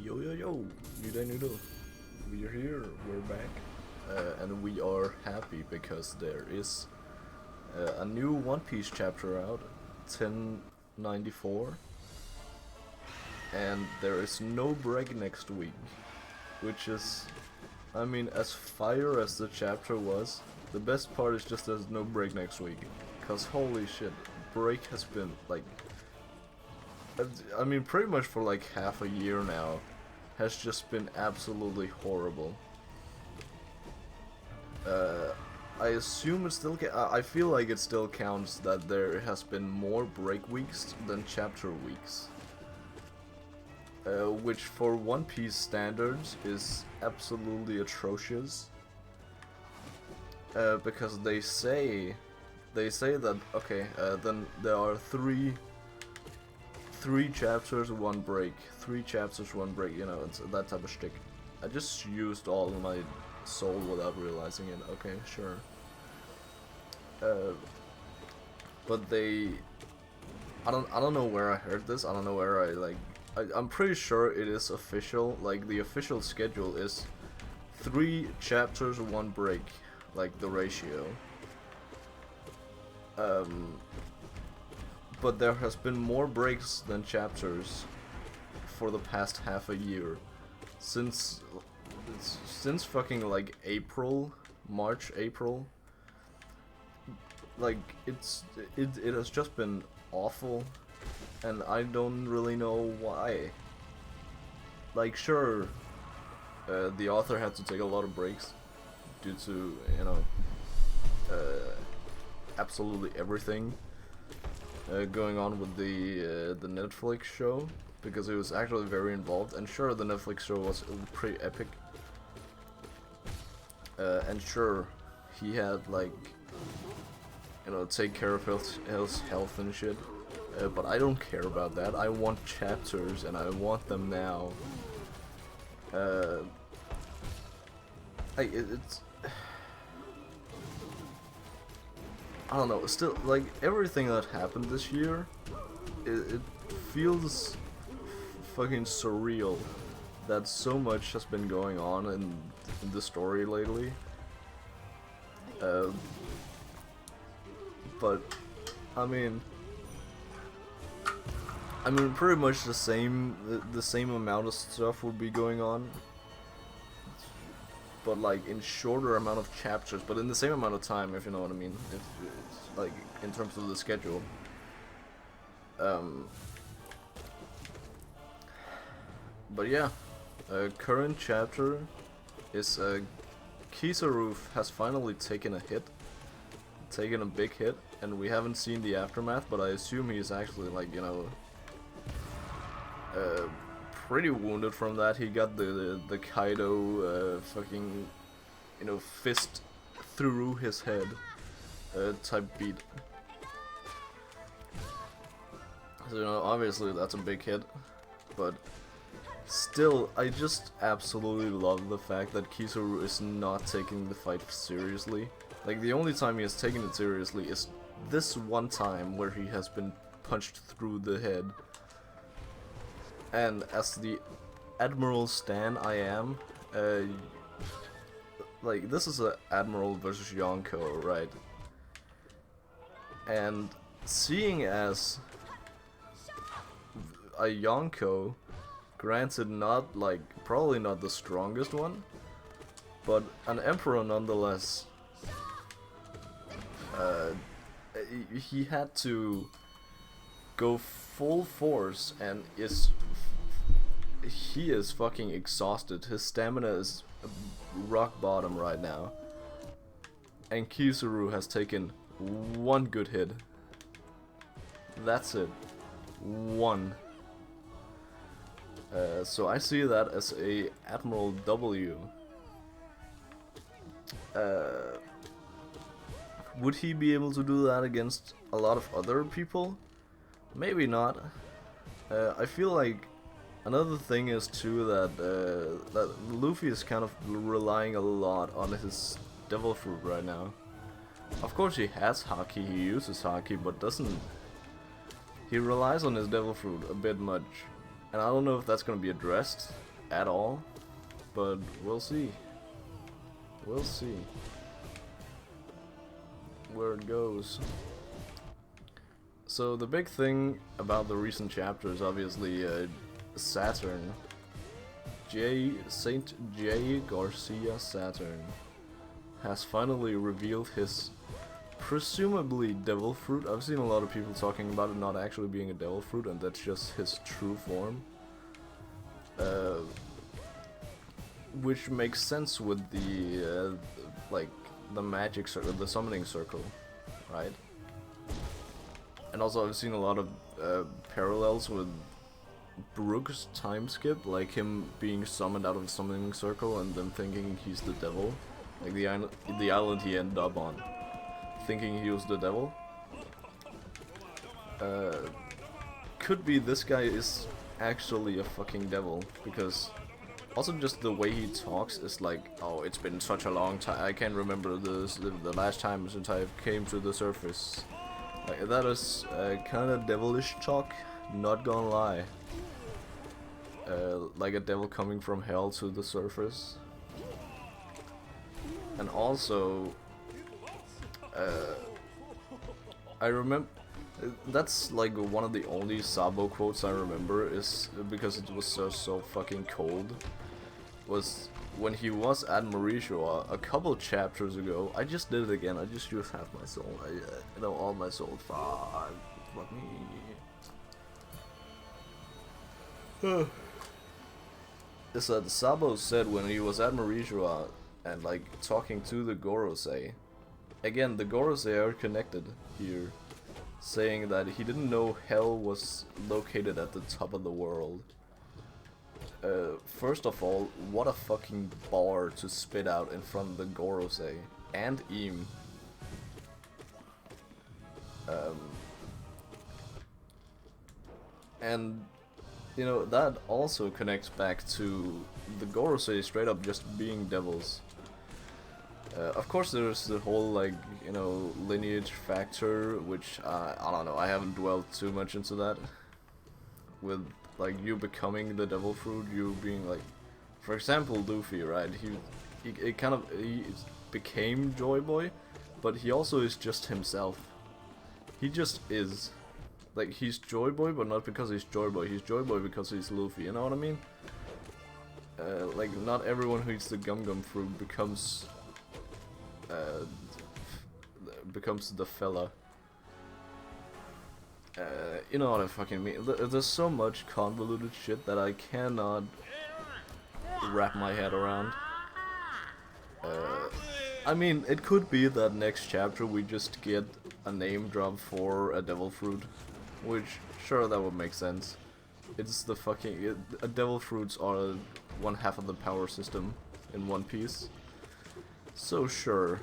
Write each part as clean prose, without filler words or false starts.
Yo yo yo, Noodle. We're here, we're back, and we are happy because there is a new One Piece chapter out, 1094, and there is no break next week, which is, I mean, as fire as the chapter was, the best part is just there's no break next week, cause holy shit, break has been like, I mean, pretty much for like half a year now, has just been absolutely horrible. I assume it still I feel like it still counts that there has been more break weeks than chapter weeks. Which for One Piece standards is absolutely atrocious. Because they say that, okay, then there are three chapters, one break. 3 chapters, 1 break, you know, it's that type of shtick. I just used all of my soul without realizing it. Okay, sure. But they... I don't know where I heard this, I don't know where I'm pretty sure it is official, like the official schedule is 3 chapters, 1 break, like the ratio. But there has been more breaks than chapters for the past half a year, since fucking like March, April. Like it has just been awful, and I don't really know why. Like, sure, the author had to take a lot of breaks due to, you know, absolutely everything going on with the Netflix show, because it was actually very involved, and sure, the Netflix show was pretty epic, and sure, he had, like, you know, take care of his health and shit, but I don't care about that. I want chapters, and I want them now. It's I don't know, still, like, everything that happened this year, it feels fucking surreal that so much has been going on in the story lately. But, I mean, pretty much the same amount of stuff would be going on, but like in shorter amount of chapters, but in the same amount of time, if you know what I mean. If it's like in terms of the schedule. But yeah, current chapter is Xero has finally taken a big hit, and we haven't seen the aftermath, but I assume he's actually, like, you know, pretty wounded from that. He got the Kaido fucking, you know, fist through his head type beat. So, you know, obviously that's a big hit, but still, I just absolutely love the fact that Xero is not taking the fight seriously. Like, the only time he has taken it seriously is this one time where he has been punched through the head. And as the Admiral Stan I am, like, this is a Admiral versus Yonko, right? And seeing as a Yonko, granted not, like, probably not the strongest one, but an Emperor nonetheless, he had to go full force, and he is fucking exhausted. His stamina is rock bottom right now, and Xero has taken 1 good hit. That's it. 1. So I see that as a Admiral W. Would he be able to do that against a lot of other people? Maybe not. I feel like another thing is too that Luffy is kind of relying a lot on his Devil Fruit right now. Of course he has Haki, he uses Haki, but he relies on his Devil Fruit a bit much. And I don't know if that's gonna be addressed at all, but we'll see. We'll see where it goes. So the big thing about the recent chapter is obviously Saturn. Saint J. Garcia Saturn has finally revealed his presumably devil fruit. I've seen a lot of people talking about it not actually being a devil fruit, and that's just his true form. Which makes sense with the like the magic circle, the summoning circle, right? And also I've seen a lot of parallels with Brook's time skip, like him being summoned out of the summoning circle and them thinking he's the devil, like the island he ended up on, thinking he was the devil. Could be this guy is actually a fucking devil, because also just the way he talks is like, oh, it's been such a long time, I can't remember the last time since I came to the surface. Like, that is kind of devilish talk, not gonna lie. Like a devil coming from hell to the surface. And also, I remember, that's like one of the only Sabo quotes I remember, is because it was so fucking cold, was when he was at Mauricio a couple chapters ago. I just did it again, I just used half my soul, you know, all my soul, fuck me. Is that Sabo said when he was at Mauricio and like talking to the Gorosei. Again, the Gorosei are connected here, saying that he didn't know hell was located at the top of the world. First of all, what a fucking bar to spit out in front of the Gorosei and Eam. And you know, that also connects back to the Gorosei straight up just being devils. Of course there's the whole, like, you know, lineage factor, which I don't know, I haven't dwelled too much into that. With like you becoming the devil fruit, you being like, for example, Luffy, right? He became Joy Boy, but he also is just himself. He just is. Like, he's Joy Boy, but not because he's Joy Boy. He's Joy Boy because he's Luffy, you know what I mean? Like, not everyone who eats the Gum Gum fruit becomes the fella. You know what I fucking mean? There's so much convoluted shit that I cannot wrap my head around. I mean, it could be that next chapter we just get a name drop for a devil fruit, which, sure, that would make sense. It's the fucking... devil fruits are one half of the power system in One Piece. So, sure.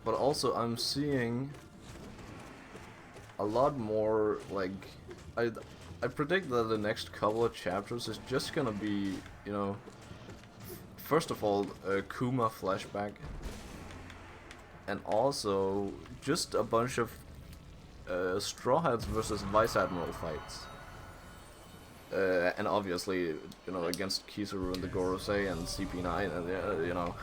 But also, I'm seeing a lot more, like... I predict that the next couple of chapters is just gonna be, you know... First of all, a Kuma flashback. And also, just a bunch of Straw Hats versus Vice Admiral fights. And obviously, you know, against Kizaru and the Gorosei and CP9, and you know,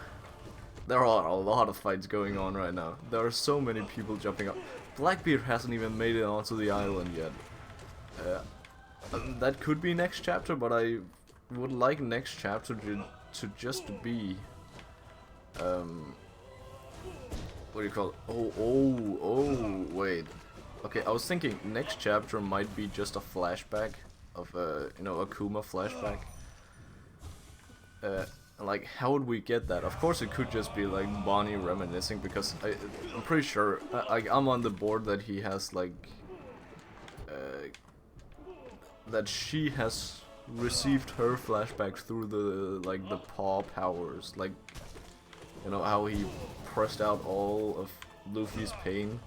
there are a lot of fights going on right now. There are so many people jumping up. Blackbeard hasn't even made it onto the island yet. That could be next chapter, but I would like next chapter to just be, what do you call it? Oh, wait. Okay, I was thinking next chapter might be just a flashback of, you know, a Kuma flashback. Like, how would we get that? Of course, it could just be, like, Bonnie reminiscing, because I'm pretty sure, I'm on the board that he has, like, that she has received her flashback through the, like, the paw powers, like, you know, how he pressed out all of Luffy's pain.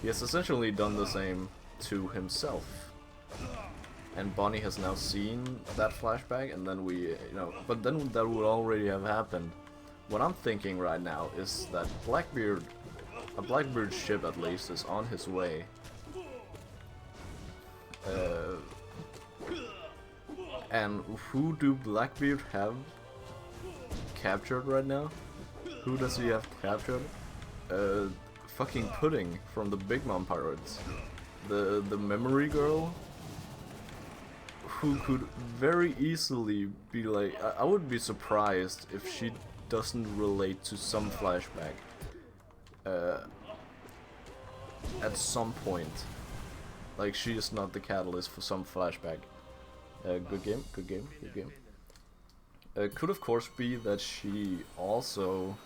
He has essentially done the same to himself. And Bonnie has now seen that flashback, and then we, you know, but then that would already have happened. What I'm thinking right now is that a Blackbeard ship at least is on his way. And who do Blackbeard have captured right now? Who does he have captured? Fucking Pudding from the Big Mom Pirates. The memory girl, who could very easily be like, I would be surprised if she doesn't relate to some flashback at some point. Like, she is not the catalyst for some flashback. Good game, good game, good game. Could of course be that she also...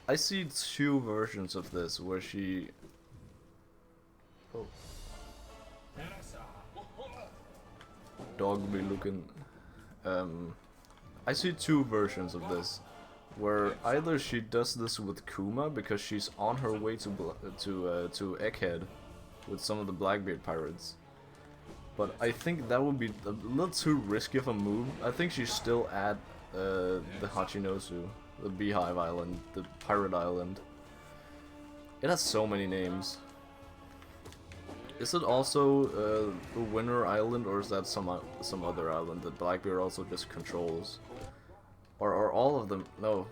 I see two versions of this where she... Oh. Dog be looking. I see two versions of this, where either she does this with Kuma because she's on her way to Egghead with some of the Blackbeard pirates, but I think that would be a little too risky of a move. I think she's still at the Hachinosu, the Beehive Island, the Pirate Island. It has so many names. Is it also the Winter Island, or is that some other island that Blackbeard also just controls? Or are all of them? No.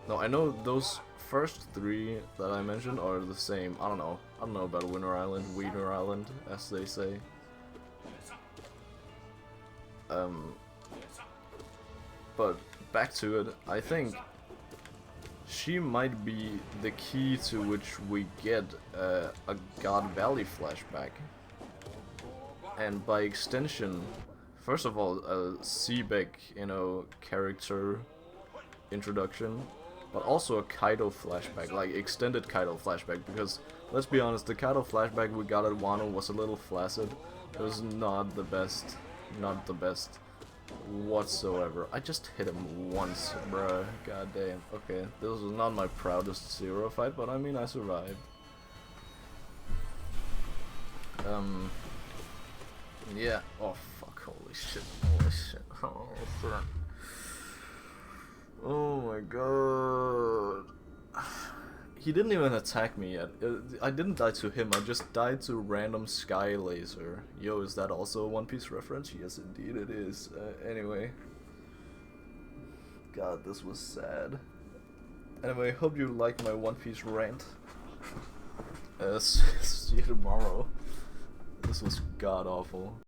No, I know those first three that I mentioned are the same. I don't know. I don't know about Winter Island, Wiener Island, as they say. But back to it, I think she might be the key to which we get a God Valley flashback. And by extension, first of all, a Seebeck, you know, character introduction, but also a Kaido flashback, like extended Kaido flashback, because let's be honest, the Kaido flashback we got at Wano was a little flaccid. It was not the best whatsoever. I just hit him once, bruh. God damn. Okay, this was not my proudest Xero fight, but I mean, I survived. Yeah. Oh fuck! Holy shit! Holy shit! Oh fuck! Oh my god! He didn't even attack me yet. I didn't die to him. I just died to random sky laser. Yo, is that also a One Piece reference? Yes, indeed it is. Anyway. God, this was sad. Anyway, hope you liked my One Piece rant. See you tomorrow. This was god awful.